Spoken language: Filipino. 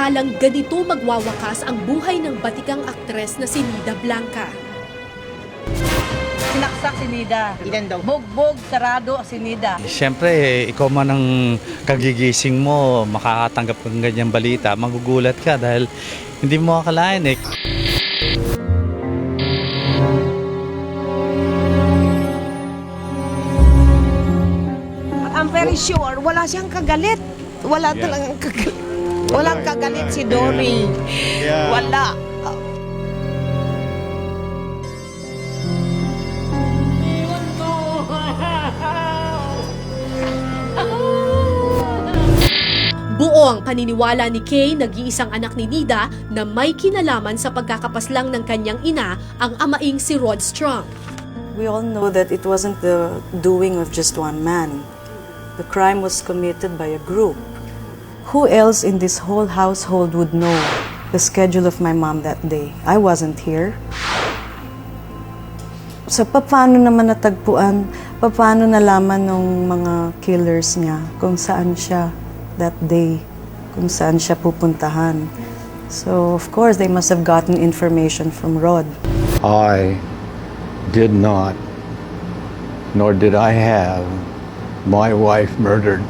inakalang ganito magwawakas ang buhay ng batikang aktres na si Nida Blanca. Sinaksak si Nida. Ilan daw? Bugbog, sarado si Nida. Siyempre, ikaw man ang kagigising mo, makakatanggap ng ganyang balita, magugulat ka dahil hindi mo akalain eh. I'm very sure, wala siyang kagalit. Wala talagang kagalit. Walang kagalit si Dory. Wala. Buo ang paniniwala ni Kay, nag-iisang anak ni Nida, na may kinalaman sa pagkakapaslang ng kanyang ina, ang amaing si Rod Strong. We all know that it wasn't the doing of just one man. The crime was committed by a group. Who else in this whole household would know the schedule of my mom that day? I wasn't here. So paano naman natagpuan, paano nalaman ng mga killers niya kung saan siya that day, kung saan siya pupuntahan? So of course they must have gotten information from Rod. I did not, nor did I have my wife murdered.